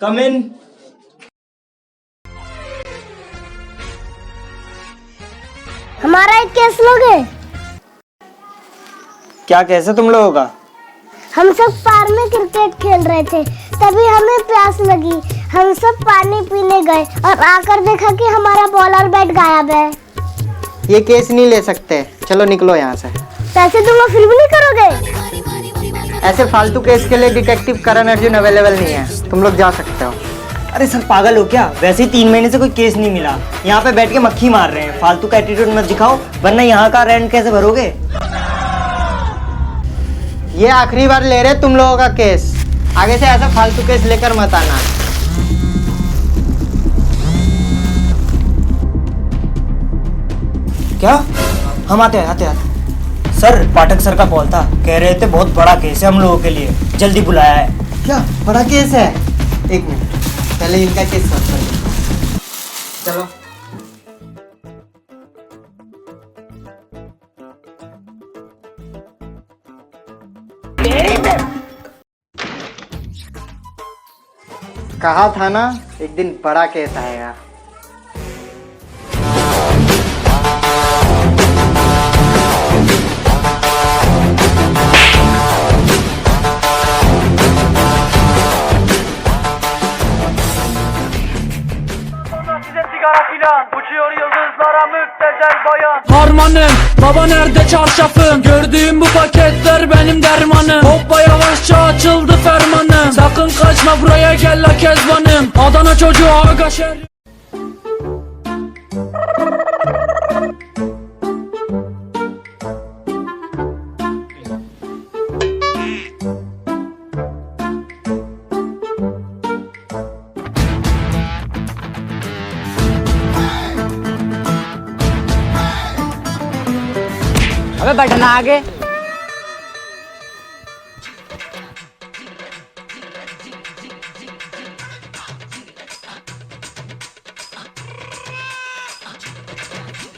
कम इन। हमारा एक केस लोगे? क्या केस है तुम लोगों का? हम सब पार्क में क्रिकेट खेल रहे थे, तभी हमें प्यास लगी। हम सब पानी पीने गए और आकर देखा कि हमारा बॉल और बैट गायब है। ये केस नहीं ले सकते, चलो निकलो यहाँ से। पैसे दूंगा फिर भी नहीं करोगे? ऐसे फालतू केस के लिए डिटेक्टिव करण अर्जुन अवेलेबल नहीं है, तुम लोग जा सकते हो। अरे सर पागल हो क्या? वैसे ही 3 महीने से कोई केस नहीं मिला, यहाँ पे बैठ के मक्खी मार रहे हैं। फालतू का एटीट्यूड मत दिखाओ, वरना यहाँ का रेंट कैसे भरोगे? ये आखिरी बार ले रहे तुम लोगों का केस, आगे से ऐसा फालतू केस लेकर मत आना। क्या? हम आते आते। सर पाठक सर का कॉल था, कह रहे थे बहुत बड़ा केस है हम लोगों के लिए, जल्दी बुलाया है। क्या बड़ा केस है? एक मिनट, पहले इनका केस सॉल्व कर लो। चलो। कहा था ना एक दिन बड़ा केस आएगा। Harmanım, baba nerede çarşafım? Gördüğüm bu paketler benim dermanım. Hoppa yavaşça açıldı fermanım. Sakın kaçma buraya gel la kezbanım. Adana çocuğu aga şer. अबे बटन आगे।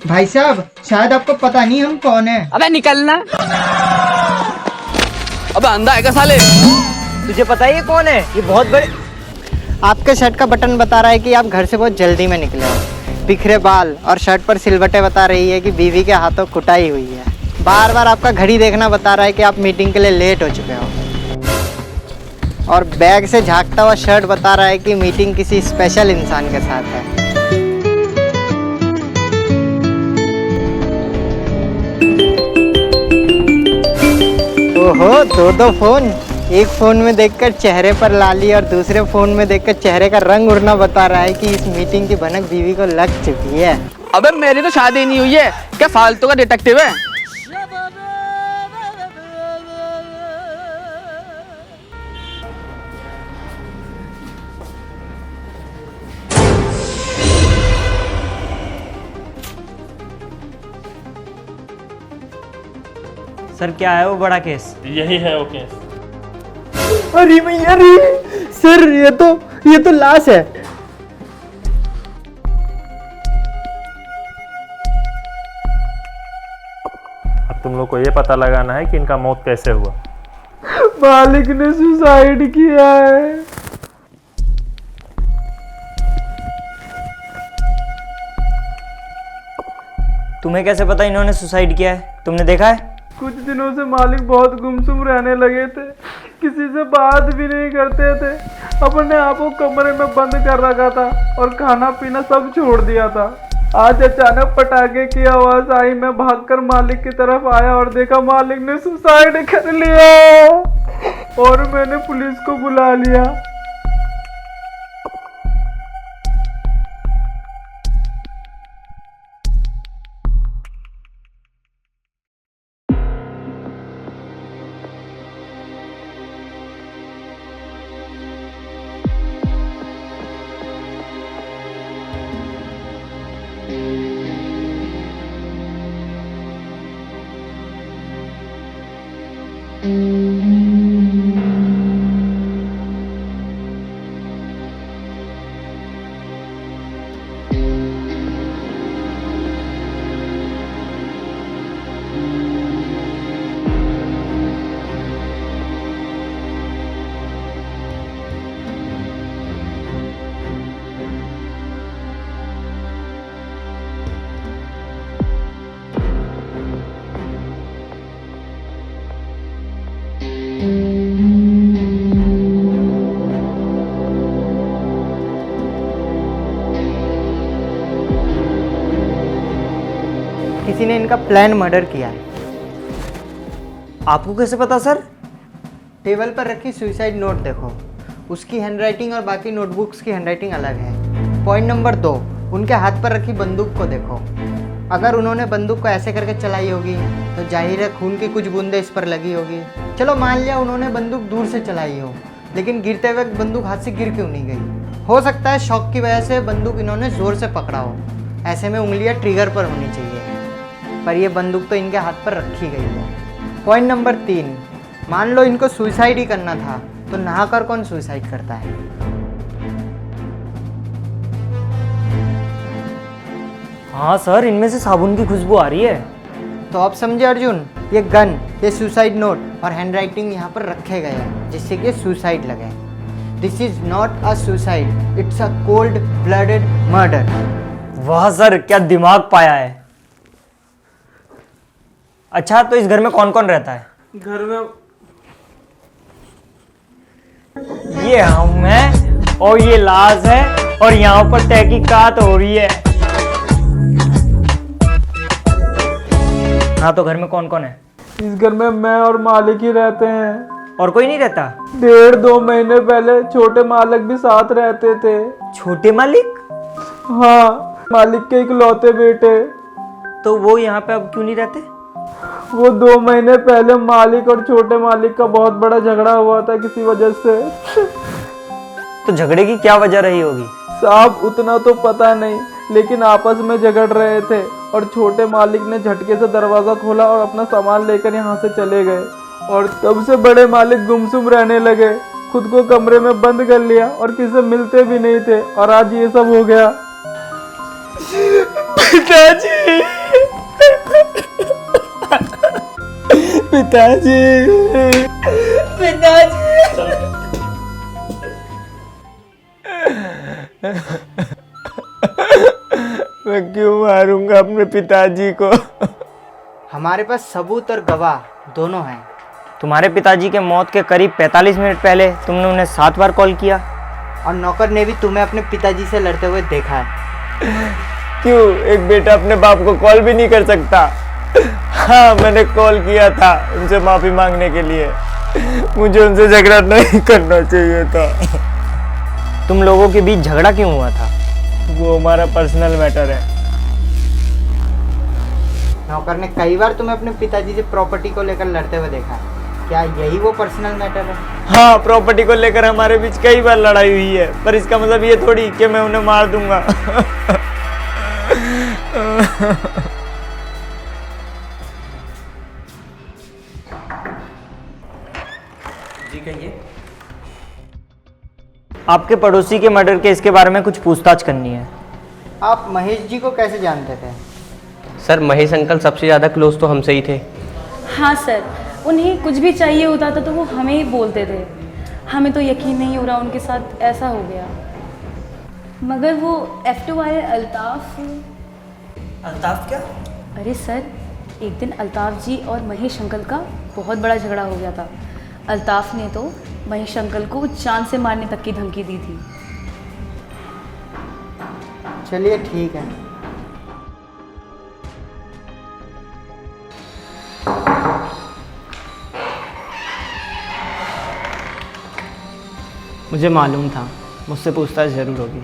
भाई साहब, शायद आपको पता नहीं हम कौन है। अबे निकलना। अबे अंधा है क्या साले? तुझे पता है ये कौन है? ये बहुत बड़े। आपके शर्ट का बटन बता रहा है कि आप घर से बहुत जल्दी में निकले हो। बिखरे बाल और शर्ट पर सिलवटें बता रही है कि बीवी के हाथों कुटाई हुई है। बार बार आपका घड़ी देखना बता रहा है कि आप मीटिंग के लिए लेट हो चुके हो। और बैग से झांकता हुआ शर्ट बता रहा है कि मीटिंग किसी स्पेशल इंसान के साथ है। ओहो, दो फोन। एक फोन में देखकर चेहरे पर लाली और दूसरे फोन में देखकर चेहरे का रंग उड़ना बता रहा है कि इस मीटिंग की भनक बीवी को लग चुकी है। अबे मेरी तो शादी नहीं हुई है, क्या फालतू का डिटेक्टिव है? सर क्या है वो बड़ा केस? यही है वो केस। अरे भैया, अरे सर, ये तो लाश है। अब तुम लोग को ये पता लगाना है कि इनका मौत कैसे हुआ। मालिक ने सुसाइड किया है। तुम्हें कैसे पता इन्होंने सुसाइड किया है? तुमने देखा है? कुछ दिनों से मालिक बहुत गुमसुम रहने लगे थे, किसी से बात भी नहीं करते थे। अपने आप को कमरे में बंद कर रखा था और खाना पीना सब छोड़ दिया था। आज अचानक पटाखे की आवाज आई, मैं भागकर मालिक की तरफ आया और देखा मालिक ने सुसाइड कर लिया और मैंने पुलिस को बुला लिया। इनका प्लान मर्डर किया है। आपको कैसे पता सर? टेबल पर रखी सुसाइड नोट देखो, उसकी हैंडराइटिंग और बाकी नोटबुक्स की हैंडराइटिंग अलग है। पॉइंट नंबर 2, उनके हाथ पर रखी बंदूक को देखो। अगर उन्होंने बंदूक को ऐसे करके चलाई होगी तो जाहिर है खून की कुछ बूंदें इस पर लगी होगी। चलो मान लिया उन्होंने बंदूक दूर से चलाई हो, लेकिन गिरते वक्त बंदूक हाथ से गिर क्यों नहीं गई? हो सकता है शॉक की वजह से बंदूक इन्होंने ज़ोर से पकड़ा हो। ऐसे में उंगलियां ट्रिगर पर होनी चाहिए, पर यह बंदूक तो इनके हाथ पर रखी गई है। पॉइंट नंबर 3, मान लो इनको सुसाइड ही करना था, तो नहाकर कौन सुसाइड करता है? हाँ सर, इनमें से साबुन की खुशबू आ रही है। तो अब समझे अर्जुन, ये गन, ये सुसाइड नोट और हैंडराइटिंग यहाँ पर रखे गए हैं जिससे कि सुसाइड लगे। This is not a suicide, it's a cold blooded murder. वाह सर, क्या दिमाग पाया है। अच्छा, तो इस घर में कौन कौन रहता है? घर में ये हम हैं और ये लाश है और यहाँ पर तहकीकात हो रही है। हाँ, तो घर में कौन कौन है? इस घर में मैं और मालिक ही रहते हैं। और कोई नहीं रहता? 1.5-2 महीने पहले छोटे मालिक भी साथ रहते थे। छोटे मालिक? हाँ, मालिक के इकलौते बेटे। तो वो यहाँ पे अब क्यों नहीं रहते? वो 2 महीने पहले मालिक और छोटे मालिक का बहुत बड़ा झगड़ा हुआ था किसी वजह से। तो झगड़े की क्या वजह रही होगी? साहब उतना तो पता नहीं, लेकिन आपस में झगड़ रहे थे और छोटे मालिक ने झटके से दरवाजा खोला और अपना सामान लेकर यहाँ से चले गए। और तब से बड़े मालिक गुमसुम रहने लगे, खुद को कमरे में बंद कर लिया और किसी से मिलते भी नहीं थे, और आज ये सब हो गया। पिताजी, पिताजी, पिताजी। मैं क्यों मारूंगा अपने पिताजी को? हमारे पास सबूत और गवाह दोनों हैं। तुम्हारे पिताजी के मौत के करीब 45 मिनट पहले तुमने उन्हें 7 बार कॉल किया और नौकर ने भी तुम्हें अपने पिताजी से लड़ते हुए देखा है। क्यों? एक बेटा अपने बाप को कॉल भी नहीं कर सकता? हाँ, मैंने कॉल किया था उनसे माफी मांगने के लिए। मुझे उनसे झगड़ा नहीं करना चाहिए था। तुम लोगों के बीच झगड़ा क्यों हुआ था? वो हमारा पर्सनल मैटर है। नौकर ने कई बार तुम्हें अपने पिताजी से प्रॉपर्टी को लेकर लड़ते हुए देखा है। क्या यही वो पर्सनल मैटर है? हाँ, प्रॉपर्टी को लेकर हमारे बीच कई बार लड़ाई हुई है, पर इसका मतलब ये थोड़ी कि मैं उन्हें मार दूंगा। जी कहिए। आपके पड़ोसी के मर्डर केस के बारे में कुछ पूछताछ करनी है। आप महेश जी को कैसे जानते थे? सर महेश अंकल सबसे ज़्यादा क्लोज तो हमसे ही थे। हाँ सर, उन्हें कुछ भी चाहिए होता था तो वो हमें ही बोलते थे। हमें तो यकीन नहीं हो रहा उनके साथ ऐसा हो गया। मगर वो F2 वाले अल्ताफ़। अल्ताफ क्या? अरे सर, एक दिन अल्ताफ़ जी और महेश अंकल का बहुत बड़ा झगड़ा हो गया था। अल्ताफ़ ने तो महेश अंकल को जान से मारने तक की धमकी दी थी। चलिए ठीक है। मुझे मालूम था मुझसे पूछताछ ज़रूर होगी,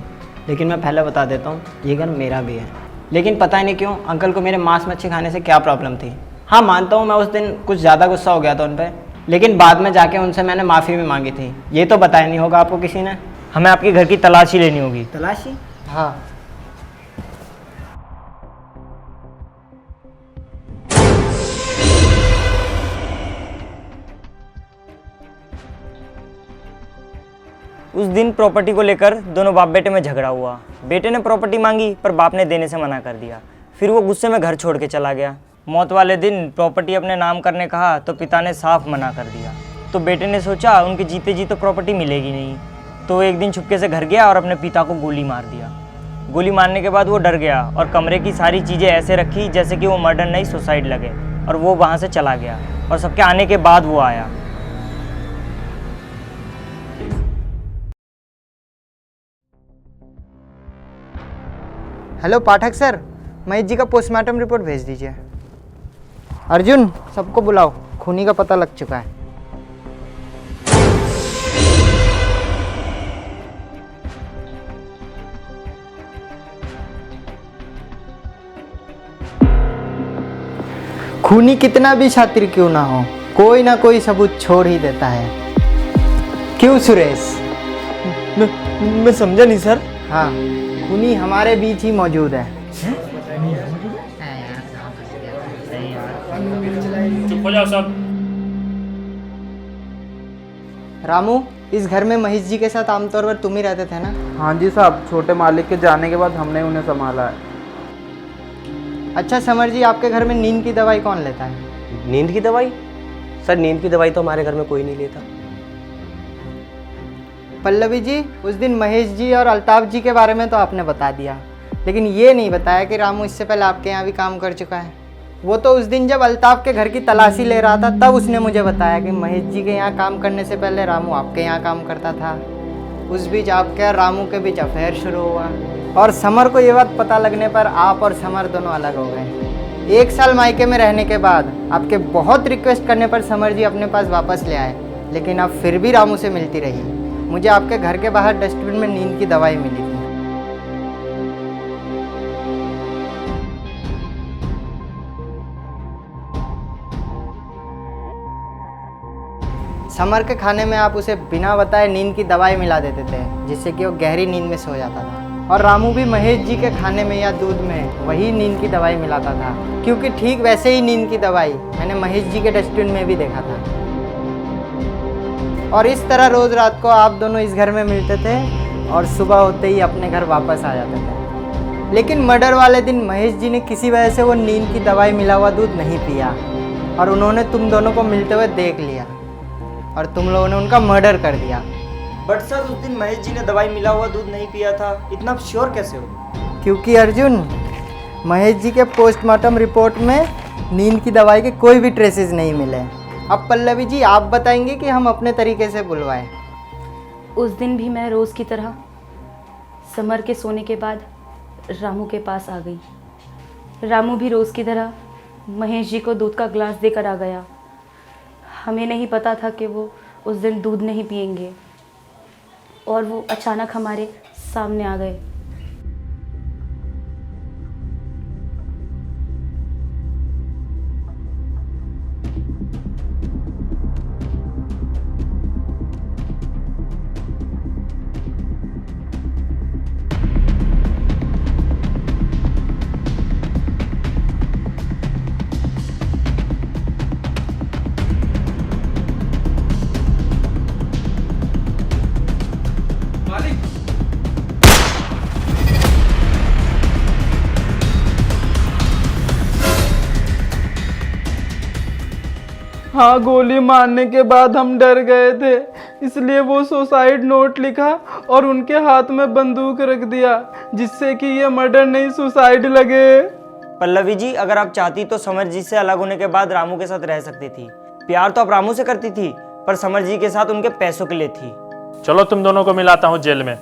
लेकिन मैं पहले बता देता हूँ, ये घर मेरा भी है। लेकिन पता ही नहीं क्यों अंकल को मेरे मांस मच्छी खाने से क्या प्रॉब्लम थी। हाँ मानता हूँ मैं उस दिन कुछ ज़्यादा गुस्सा हो गया था उन पर, लेकिन बाद में जाके उनसे मैंने माफ़ी भी मांगी थी। ये तो बताया नहीं होगा आपको किसी ने। हमें आपके घर की तलाशी लेनी होगी। तलाशी? हाँ। उस दिन प्रॉपर्टी को लेकर दोनों बाप बेटे में झगड़ा हुआ। बेटे ने प्रॉपर्टी मांगी पर बाप ने देने से मना कर दिया। फिर वो गुस्से में घर छोड़ के चला गया। मौत वाले दिन प्रॉपर्टी अपने नाम करने कहा तो पिता ने साफ मना कर दिया। तो बेटे ने सोचा उनके जीते जी तो प्रॉपर्टी मिलेगी नहीं, तो एक दिन छुपके से घर गया और अपने पिता को गोली मार दिया। गोली मारने के बाद वो डर गया और कमरे की सारी चीज़ें ऐसे रखी जैसे कि वो मर्डर नहीं सुसाइड लगे, और वो वहाँ से चला गया। और सबके आने के बाद वो आया। हेलो पाठक सर, महेश जी का पोस्टमार्टम रिपोर्ट भेज दीजिए। अर्जुन, सबको बुलाओ, खूनी का पता लग चुका है। खूनी कितना भी शातिर क्यों ना हो, कोई ना कोई सबूत छोड़ ही देता है। क्यों सुरेश? मैं समझा नहीं सर। हाँ, खूनी हमारे बीच ही मौजूद है। चुप हो जाओ सब। रामू, इस घर में महेश जी के साथ आमतौर पर तुम ही रहते थे ना? हाँ जी साहब, छोटे मालिक के जाने के बाद हमने उन्हें संभाला है। अच्छा समर जी, आपके घर में नींद की दवाई कौन लेता है? नींद की दवाई? सर नींद की दवाई तो हमारे घर में कोई नहीं लेता। पल्लवी जी, उस दिन महेश जी और अल्ताफ जी के बारे में तो आपने बता दिया, लेकिन ये नहीं बताया कि रामू इससे पहले आपके यहाँ भी काम कर चुका है। वो तो उस दिन जब अल्ताफ के घर की तलाशी ले रहा था तब उसने मुझे बताया कि महेश जी के यहाँ काम करने से पहले रामू आपके यहाँ काम करता था। उस बीच आपके और रामू के बीच अफेयर शुरू हुआ और समर को ये बात पता लगने पर आप और समर दोनों अलग हो गए। 1 साल मायके में रहने के बाद आपके बहुत रिक्वेस्ट करने पर समर जी अपने पास वापस ले आए, लेकिन अब फिर भी रामू से मिलती रही। मुझे आपके घर के बाहर डस्टबिन में नींद की दवाई मिली थी। समर के खाने में आप उसे बिना बताए नींद की दवाई मिला देते थे, जिससे कि वो गहरी नींद में सो जाता था। और रामू भी महेश जी के खाने में या दूध में वही नींद की दवाई मिलाता था, क्योंकि ठीक वैसे ही नींद की दवाई मैंने महेश जी के डस्टबिन में भी देखा था। और इस तरह रोज़ रात को आप दोनों इस घर में मिलते थे और सुबह होते ही अपने घर वापस आ जाते थे। लेकिन मर्डर वाले दिन महेश जी ने किसी वजह से वो नींद की दवाई मिला हुआ दूध नहीं पिया और उन्होंने तुम दोनों को मिलते हुए देख लिया और तुम लोगों ने उनका मर्डर कर दिया। बट सर, उस दिन महेश जी ने दवाई मिला हुआ दूध नहीं पिया था, इतना श्योर कैसे हो? क्योंकि अर्जुन, महेश जी के पोस्टमार्टम रिपोर्ट में नींद की दवाई के कोई भी ट्रेसेस नहीं मिले। अब पल्लवी जी, आप बताएंगे कि हम अपने तरीके से बुलवाएं। उस दिन भी मैं रोज़ की तरह समर के सोने के बाद रामू के पास आ गई। रामू भी रोज़ की तरह महेश जी को दूध का गिलास देकर आ गया। हमें नहीं पता था कि वो उस दिन दूध नहीं पिएंगे और वो अचानक हमारे सामने आ गए। हाँ, गोली मारने के बाद हम डर गए थे, इसलिए वो सुसाइड नोट लिखा और उनके हाथ में बंदूक रख दिया, जिससे कि ये मर्डर नहीं सुसाइड लगे। पल्लवी जी, अगर आप चाहती तो समर जी से अलग होने के बाद रामू के साथ रह सकती थी। प्यार तो आप रामू से करती थी, पर समर जी के साथ उनके पैसों के लिए थी। चलो तुम दोनों को मिलाता हूँ जेल में।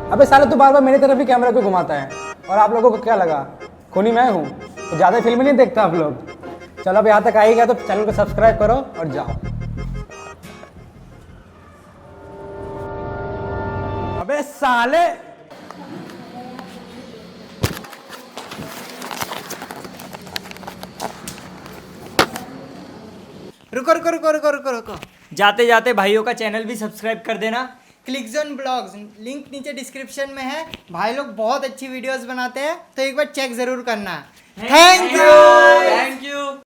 अबे साले, तू बार बार मेरी तरफ ही कैमरा क्यों घुमाता है? और आप लोगों को क्या लगा खूनी मैं हूँ? तो ज़्यादा फिल्म नहीं देखता आप लोग। चलो अब यहाँ तक आ ही गया तो चैनल को सब्सक्राइब करो और जाओ। अबे साले, रुको रुको रुको रुको रुको रुको। जाते जाते भाइयों का चैनल भी सब्सक्राइब कर देना। क्लिक जोन ब्लॉग्स, लिंक नीचे डिस्क्रिप्शन में है। भाई लोग बहुत अच्छी वीडियोस बनाते हैं, तो एक बार चेक जरूर करना। Thank you.